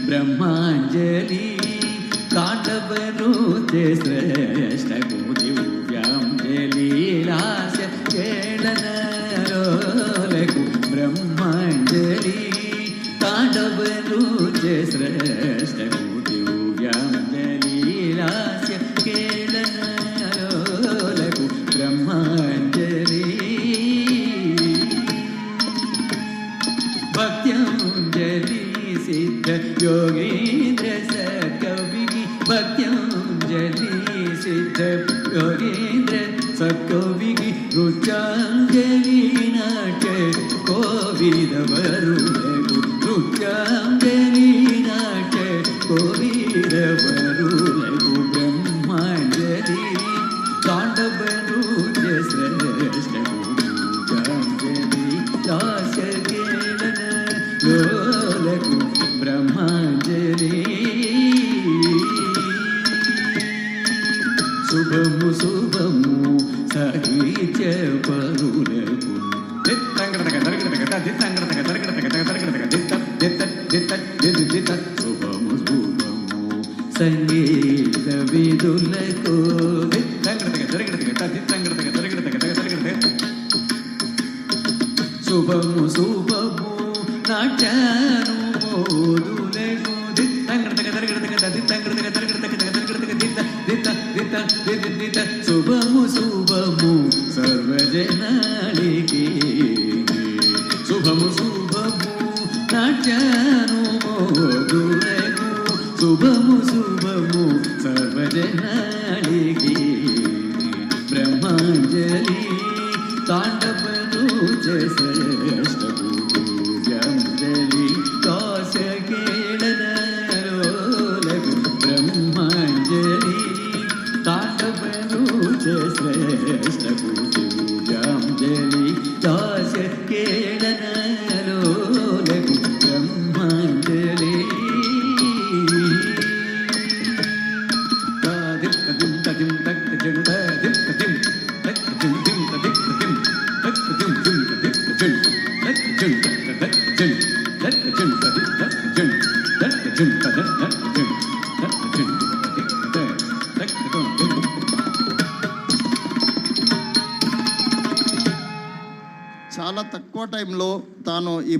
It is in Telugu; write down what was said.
ಬ್ರಹ್ಮಾಂಜಲಿ ಕಾಂಡವರುತೆ ಶ್ರೇಷ್ಠ ದಿವ್ಯಾಂಜಲಿ ಲಾಸ್ಯ ಕೇಳನರೋಲಕು ಬ್ರಹ್ಮಾಂಜಲಿ ಕಾಂಡವರುತೆ ಶ್ರೇಷ್ಠ ದಿವ್ಯಾಂಜಲಿ ಲಾಸ್ಯ ಕೇಳನರೋಲಕು ಬ್ರಹ್ಮಾಂಜಲಿ ಭಕ್ತ್ಯಾಂಜಲಿ ಸಿದ್ಧ ಯೋಗೀಂದ್ರ ಸತ್ಕವಿಗಿ ಭಕ್ತ್ಯಾಂಜಲಿ ಸಿದ್ಧ ಯೋಗೀಂದ್ರ ಸತ್ಕವಿಗಿ ರುಚಾಂಜಲಿ ನಾಟ್ಯ ಕೋವಿದವರುಲಗು ರುಚಾಂಜಲಿ ನಾಟ್ಯ ಕೋವಿದವರುಲಗು ಬ್ರಹ್ಮಾಂಜಲಿ ತಾಂಡವರು ಶ್ರೇಷ್ಠ ರುಚಾಂಜಲಿ ದಾಸ್ಯ ಕೇಳನ ಲೋಲಕು ಬ್ರಹ್ಮಾಂಜಲಿ శుభము శుభము సాహిత్య పరులకు శుభము శుభము సంగీత విధులకు శుభము శుభము నాట్యాను మోదులకు శుభము శుభము సర్వజనానికి శుభము శుభము నాట్యాను మోదులకు శుభము శుభము సర్వజనానికి బ్రహ్మాంజలి తాండవను శ్రేష్ఠ పూజాంజలి దాస్య కేళనరోలకు బ్రహ్మాంజలి శ్రేష్ఠ పూజాంజలి దాస కేళనలోలకు బ్రహ్మాంజలి దిం తదిం తక్ జం దిం తదిం తక్ జం దిం తదిం తదిం తక్ జం దిం తదిం జం తక్ జం తక్ జం తక్ జం తదిం తక్ జం తక్ జం తదిం తక్ జం తక్ జం తక్ జం చాలా తక్కువ టైంలో తాను ఈ